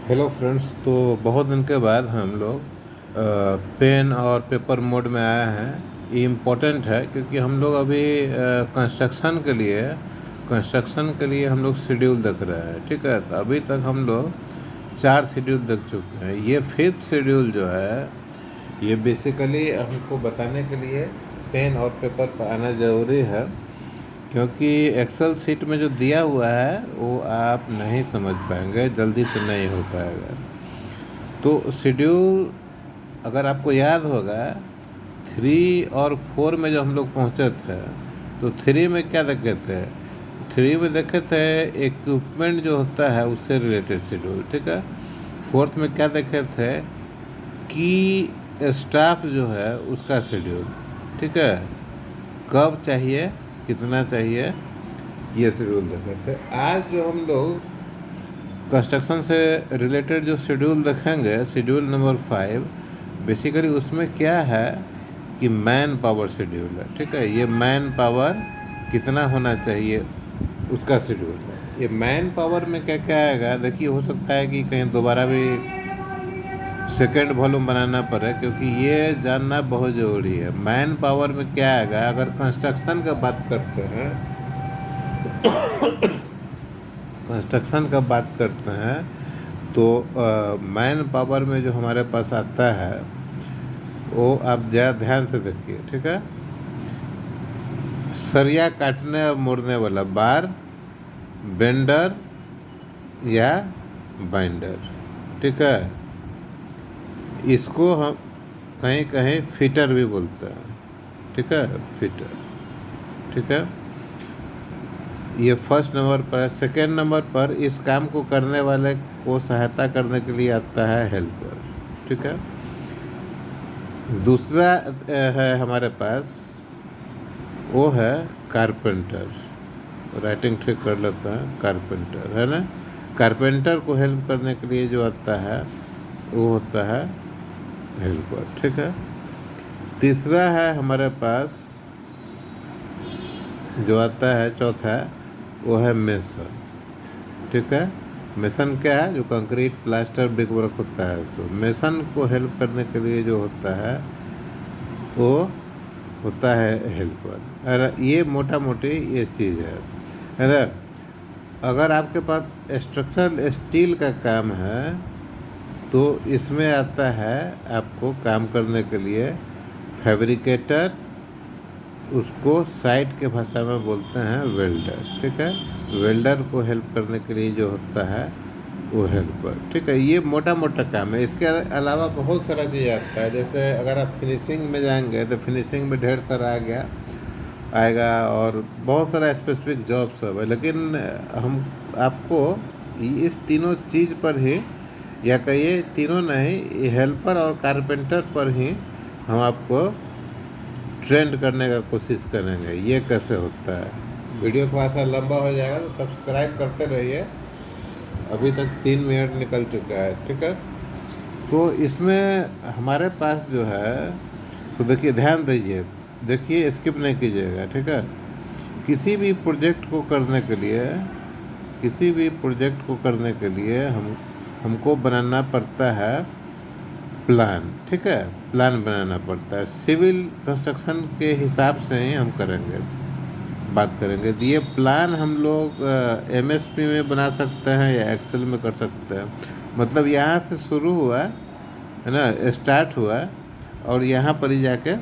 Hello friends. तो बहुत दिन के बाद हम लोग पेन और पेपर मोड में आए हैं। ये इम्पोर्टेंट है क्योंकि हम लोग अभी कंस्ट्रक्शन के लिए हम लोग शेड्यूल देख रहे हैं। ठीक है, तो अभी तक हम लोग 4 शेड्यूल देख चुके हैं। ये 5th शेड्यूल जो है, ये बेसिकली हमको बताने के लिए पेन और पेपर पर आना ज़रूरी है, क्योंकि एक्सेल सीट में जो दिया हुआ है वो आप नहीं समझ पाएंगे, जल्दी से नहीं हो पाएगा। तो शेड्यूल अगर आपको याद होगा, 3 और 4 में जो हम लोग पहुंचे थे, तो 3 में क्या देखे थे? 3 में देखे थे इक्विपमेंट जो होता है उससे रिलेटेड शेड्यूल। ठीक है। 4th में क्या देखे थे कि स्टाफ जो है उसका शेड्यूल। ठीक है, कब चाहिए, कितना चाहिए, ये शेड्यूल देखे थे। आज जो हम लोग कंस्ट्रक्शन से रिलेटेड जो शेड्यूल देखेंगे, शेड्यूल नंबर 5, बेसिकली उसमें क्या है कि मैन पावर शेड्यूल है। ठीक है, ये मैन पावर कितना होना चाहिए उसका शेड्यूल है। ये मैन पावर में क्या क्या आएगा, देखिए, हो सकता है कि कहीं दोबारा भी सेकेंड वॉल्यूम बनाना पड़े, क्योंकि ये जानना बहुत ज़रूरी है। मैन पावर में क्या आएगा, अगर कंस्ट्रक्शन का बात करते हैं, तो मैन पावर में जो हमारे पास आता है वो आप ज़रा ध्यान से देखिए। ठीक है, सरिया काटने और मोड़ने वाला बार, बेंडर या बाइंडर। ठीक है, इसको हम कहीं कहीं फिटर भी बोलते हैं। ठीक है, फिटर। ठीक है, ये फर्स्ट नंबर पर है। सेकेंड नंबर पर इस काम को करने वाले को सहायता करने के लिए आता है हेल्पर। ठीक है, दूसरा है हमारे पास, वो है कारपेंटर। राइटिंग ठीक कर लेते हैं, कारपेंटर है ना। कारपेंटर को हेल्प करने के लिए जो आता है वो होता है हेल्पर। ठीक है, तीसरा है हमारे पास जो आता है, चौथा, वो है मेसन। ठीक है, मेसन क्या है? जो कंक्रीट, प्लास्टर, ब्रिक वर्क होता है। तो मेसन को हेल्प करने के लिए जो होता है वो होता है हेल्पर। अरे ये मोटा मोटी ये चीज़ है। अरे अगर आपके पास स्ट्रक्चरल स्टील का काम है तो इसमें आता है आपको काम करने के लिए फैब्रिकेटर, उसको साइट के भाषा में बोलते हैं वेल्डर। ठीक है, वेल्डर को हेल्प करने के लिए जो होता है वो हेल्पर। ठीक है, ये मोटा मोटा काम है। इसके अलावा बहुत सारा चीज़ आता है। जैसे अगर आप फिनिशिंग में जाएंगे तो फिनिशिंग में ढेर सारा आएगा और बहुत सारा स्पेसिफिक जॉब सब है। लेकिन हम आपको इस तीनों चीज़ पर ही, या कहिए तीनों नहीं, हेल्पर और कारपेंटर पर ही हम आपको ट्रेंड करने का कोशिश करेंगे। ये कैसे होता है। वीडियो थोड़ा सा लंबा हो जाएगा तो सब्सक्राइब करते रहिए। अभी तक 3 मिनट निकल चुका है। ठीक है, तो इसमें हमारे पास जो है, तो देखिए, ध्यान दीजिए, देखिए, स्किप नहीं कीजिएगा। ठीक है, किसी भी प्रोजेक्ट को करने के लिए, हमको बनाना पड़ता है प्लान। ठीक है, प्लान बनाना पड़ता है। सिविल कंस्ट्रक्शन के हिसाब से ही हम बात करेंगे। तो ये प्लान हम लोग एमएसपी में बना सकते हैं या एक्सेल में कर सकते हैं। मतलब यहाँ से शुरू हुआ है ना, स्टार्ट हुआ और यहाँ पर ही जाके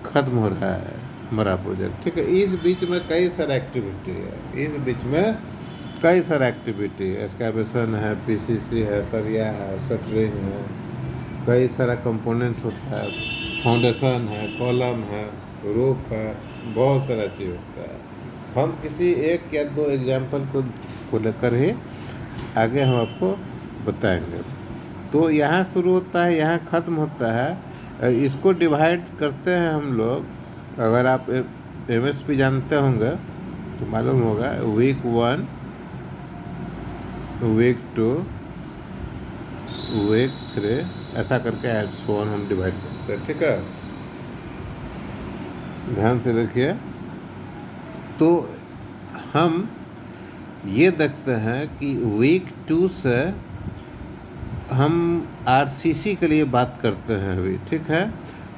ख़त्म हो रहा है हमारा प्रोजेक्ट। ठीक है, इस बीच में कई सारा एक्टिविटी है। एक्सकैवेशन है, पीसीसी है, सरिया है, शटरिंग है, कई सारा कंपोनेंट होता है, फाउंडेशन है, कॉलम है, रूफ है, बहुत सारा चीज़ होता है। हम किसी एक या दो एग्जाम्पल को लेकर ही आगे हम आपको बताएंगे। तो यहाँ शुरू होता है, यहाँ ख़त्म होता है। इसको डिवाइड करते हैं हम लोग। अगर आप एमएसपी जानते होंगे तो मालूम होगा, वीक 1, वीक 2, वीक 3, ऐसा करके एंड सो ऑन हम डिवाइड करते हैं। ठीक है, ध्यान से देखिए। तो हम ये देखते हैं कि वीक 2 से हम आरसीसी के लिए बात करते हैं अभी, ठीक है।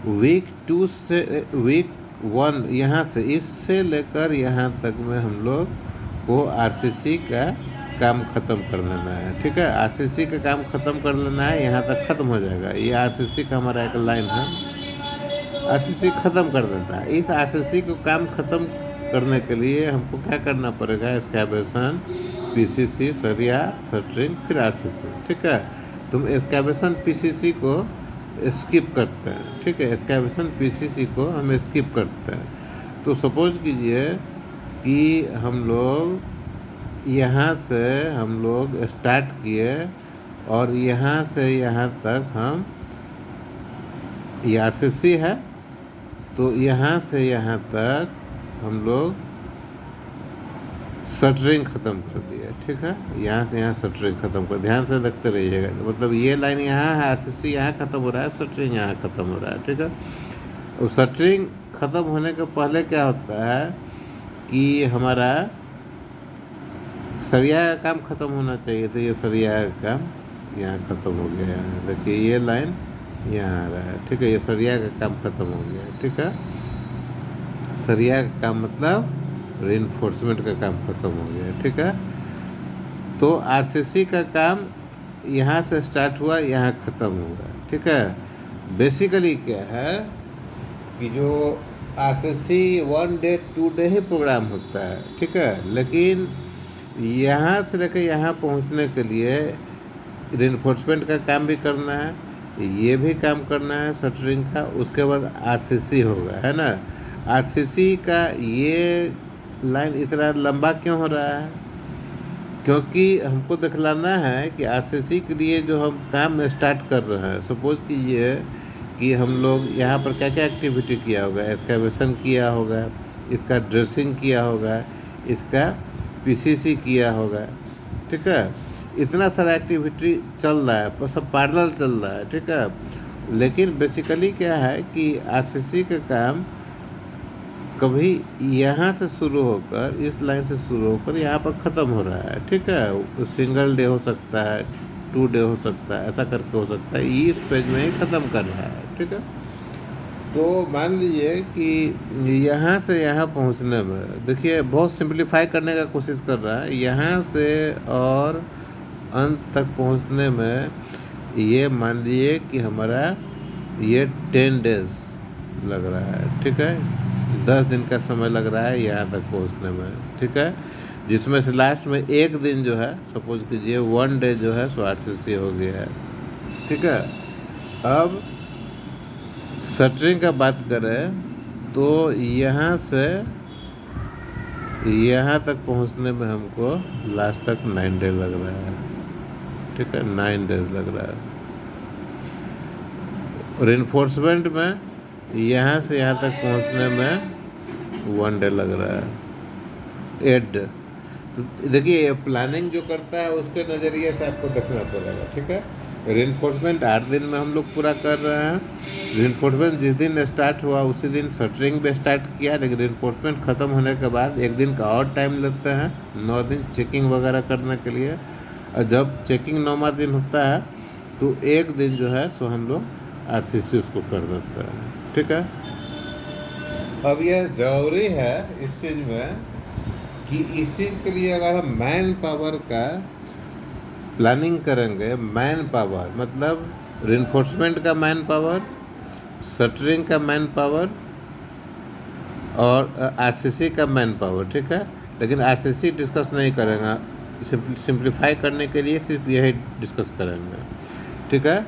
वीक 2 से वीक 1 यहाँ से इससे लेकर यहाँ तक में हम लोग को आरसीसी का काम ख़त्म कर लेना है, ठीक है। आरसीसी का काम ख़त्म कर लेना है, यहाँ तक ख़त्म हो जाएगा। ये आरसीसी का हमारा एक लाइन है, आरसीसी ख़त्म कर देना है। इस आरसीसी को काम ख़त्म करने के लिए हमको क्या करना पड़ेगा, एक्सकैवेशन, पीसीसी, सरिया, शटरिंग, फिर आरसीसी, ठीक है। तुम एक्सकैवेशन पीसीसी को स्किप करते हैं, ठीक है। एक्सकैवेशन पीसीसी को हम स्किप करते हैं। तो सपोज कीजिए कि हम लोग यहाँ से हम लोग स्टार्ट किए और यहाँ से यहाँ तक हम, ये आरसीसी है, तो यहाँ से यहाँ तक हम लोग शटरिंग ख़त्म कर दिया, ठीक है। यहाँ से यहाँ शटरिंग ख़त्म कर, ध्यान से देखते रहिएगा। मतलब ये लाइन यहाँ है, आरसीसी यहाँ ख़त्म हो रहा है, शटरिंग यहाँ ख़त्म हो रहा है, ठीक है। और शटरिंग ख़त्म होने के पहले क्या होता है कि हमारा सरिया का काम ख़त्म होना चाहिए। तो ये सरिया का काम यहाँ ख़त्म हो गया है, देखिए ये लाइन यहाँ आ रहा है, ठीक है। ये सरिया का काम ख़त्म हो गया, ठीक है। सरिया का काम मतलब रीइंफोर्समेंट का काम ख़त्म हो गया, ठीक है। तो आरसीसी का काम यहाँ से स्टार्ट हुआ, यहाँ ख़त्म हुआ, ठीक है। बेसिकली क्या है कि जो आरसीसी 1 डे 2 डे ही प्रोग्राम होता है, ठीक है। लेकिन यहाँ से लेकर यहाँ पहुँचने के लिए रीइंफोर्समेंट का काम भी करना है, ये भी काम करना है शटरिंग का। उसके बाद आरसीसी होगा, है ना। आरसीसी का ये लाइन इतना लंबा क्यों हो रहा है, क्योंकि हमको दिखलाना है कि आरसीसी के लिए जो हम काम स्टार्ट कर रहे हैं, सपोज कीजिए कि हम लोग यहाँ पर क्या क्या एक्टिविटी किया होगा, एक्सकैवेशन किया होगा, इसका ड्रेसिंग किया होगा, इसका पीसीसी किया होगा, ठीक है। इतना सारा एक्टिविटी चल रहा है, सब पैरेलल चल रहा है, ठीक है। लेकिन बेसिकली क्या है कि आरसीसी का काम कभी यहाँ से शुरू होकर, इस लाइन से शुरू होकर यहाँ पर ख़त्म हो रहा है, ठीक है। सिंगल डे हो सकता है, 2 डे हो सकता है, ऐसा करके हो सकता है। ये इस पेज में ही ख़त्म कर रहा है, ठीक है। तो मान लीजिए कि यहाँ से यहाँ पहुँचने में, देखिए बहुत सिंपलीफाई करने का कोशिश कर रहा है। यहाँ से और अंत तक पहुँचने में ये मान लीजिए कि हमारा ये 10 डेज लग रहा है, ठीक है। 10 दिन का समय लग रहा है यहाँ तक पहुँचने में, ठीक है। जिसमें से लास्ट में एक दिन जो है, सपोज कीजिए 1 डे जो है सो आरसीसी हो गया है, ठीक है। अब शटरिंग का बात करें तो यहाँ से यहाँ तक पहुँचने में हमको लास्ट तक 9 डे लग रहा है, ठीक है। 9 डेज लग रहा है। और इन्फोर्समेंट में यहाँ से यहाँ तक पहुँचने में 1 डे लग रहा है, 8 डे। तो देखिए प्लानिंग जो करता है उसके नज़रिए से आपको देखना पड़ेगा, ठीक है। रीइंफोर्समेंट 8 दिन में हम लोग पूरा कर रहे हैं। रीइंफोर्समेंट जिस दिन स्टार्ट हुआ उसी दिन शटरिंग भी स्टार्ट किया, लेकिन रीइंफोर्समेंट ख़त्म होने के बाद एक दिन का और टाइम लेते हैं, 9 दिन चेकिंग वगैरह करने के लिए। और जब चेकिंग 9वां दिन होता है तो एक दिन जो है सो हम लोग आरसीसी उसको कर देते हैं, ठीक है। अब यह ज़रूरी है इस चीज़ में कि इस चीज़ के लिए अगर हम मैन पावर का प्लानिंग करेंगे, मैन पावर मतलब रीइंफोर्समेंट का मैन पावर, शटरिंग का मैन पावर और आरसीसी का मैन पावर, ठीक है। लेकिन आरसीसी डिस्कस नहीं करेंगे, सिंप्लीफाई करने के लिए सिर्फ यही डिस्कस करेंगे, ठीक है।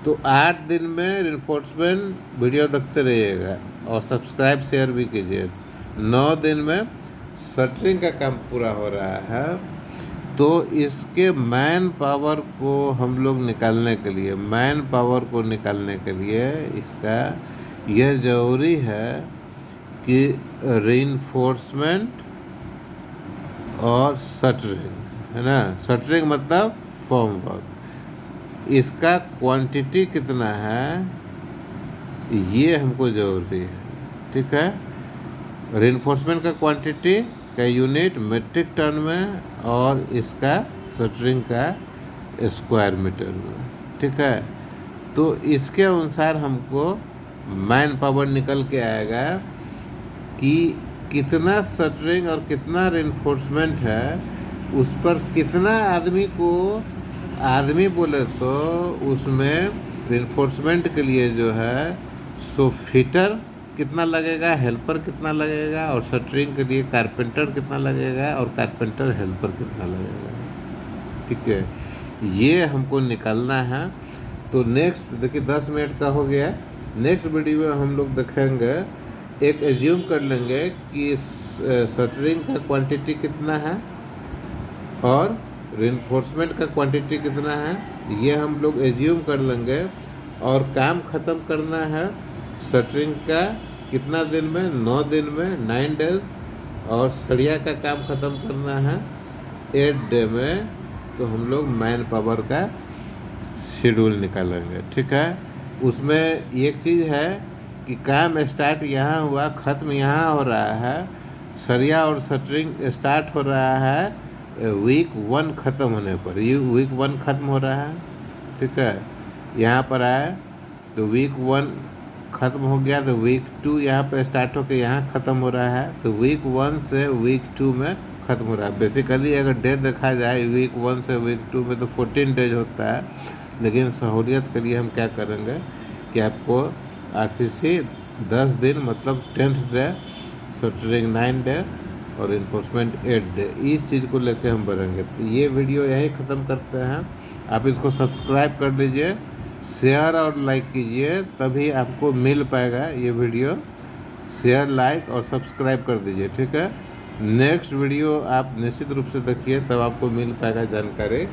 तो 8 दिन में रीइंफोर्समेंट वीडियो देखते रहिएगा और सब्सक्राइब शेयर भी कीजिए। 9 दिन में शटरिंग का काम पूरा हो रहा है। तो इसके मैन पावर को हम लोग निकालने के लिए, मैन पावर को निकालने के लिए इसका यह ज़रूरी है कि रीइंफोर्समेंट और शटरिंग, है ना। शटरिंग मतलब फॉर्म वर्क, इसका क्वांटिटी कितना है ये हमको ज़रूरी है, ठीक है। रीइंफोर्समेंट का क्वांटिटी का यूनिट मेट्रिक टन में और इसका शटरिंग का स्क्वायर मीटर में। ठीक है। तो इसके अनुसार हमको मैन पावर निकल के आएगा कि कितना शटरिंग और कितना रेनफोर्समेंट है, उस पर कितना आदमी बोले तो उसमें रेनफोर्समेंट के लिए जो है सो फिटर कितना लगेगा, हेल्पर कितना लगेगा, और शटरिंग के लिए कारपेंटर कितना लगेगा और कारपेंटर हेल्पर कितना लगेगा। ठीक है, ये हमको निकालना है। तो नेक्स्ट देखिए 10 मिनट का हो गया। नेक्स्ट वीडियो में हम लोग देखेंगे, एक एज्यूम कर लेंगे कि शटरिंग का क्वांटिटी कितना है और रेनफोर्समेंट का क्वांटिटी कितना है, ये हम लोग एज्यूम कर लेंगे। और काम ख़त्म करना है शटरिंग का कितना दिन में, 9 दिन में, 9 डेज। और सरिया का काम ख़त्म करना है 8 डे में। तो हम लोग मैन पावर का शेड्यूल निकालेंगे। ठीक है, उसमें एक चीज़ है कि काम स्टार्ट यहाँ हुआ, ख़त्म यहाँ हो रहा है। सरिया और शटरिंग स्टार्ट हो रहा है वीक 1 ख़त्म होने पर। ये वीक 1 ख़त्म हो रहा है। ठीक है, यहाँ पर आए तो वीक 1 ख़त्म हो गया, तो वीक 2 यहाँ पर स्टार्ट होकर यहाँ ख़त्म हो रहा है। तो वीक 1 से वीक 2 में ख़त्म हो रहा है। बेसिकली अगर डे देखा जाए वीक 1 से वीक 2 में तो 14 डेज होता है। लेकिन सहूलियत के लिए हम क्या करेंगे कि आपको आरसीसी 10 दिन मतलब 10th डे, शटरिंग 9 डे और इन्फोर्समेंट 8 डे, इस चीज़ को लेकर हम बढ़ेंगे। तो ये वीडियो यहीं ख़त्म करते हैं। आप इसको सब्सक्राइब कर लीजिए, शेयर और लाइक कीजिए, तभी आपको मिल पाएगा ये वीडियो। शेयर, लाइक और सब्सक्राइब कर दीजिए। ठीक है, नेक्स्ट वीडियो आप निश्चित रूप से देखिए, तब आपको मिल पाएगा जानकारी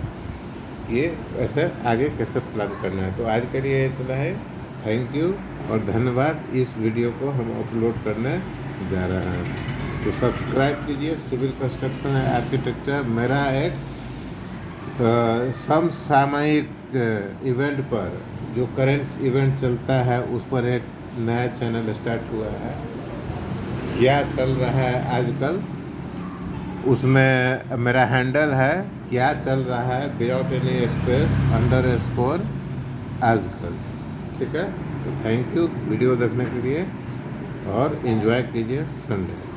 ये ऐसे आगे कैसे प्लान करना है। तो आज के लिए इतना है। थैंक यू और धन्यवाद। इस वीडियो को हम अपलोड करने जा रहे हैं, तो सब्सक्राइब कीजिए। सिविल कंस्ट्रक्शन एंड आर्किटेक्चर मेरा एक समसामयिक इवेंट पर, जो करंट इवेंट चलता है उस पर एक नया चैनल स्टार्ट हुआ है। क्या चल रहा है आजकल, उसमें मेरा हैंडल है क्या चल रहा है विदाउट एनी स्पेस _ आजकल। ठीक है, तो थैंक यू वीडियो देखने के लिए और एंजॉय कीजिए संडे।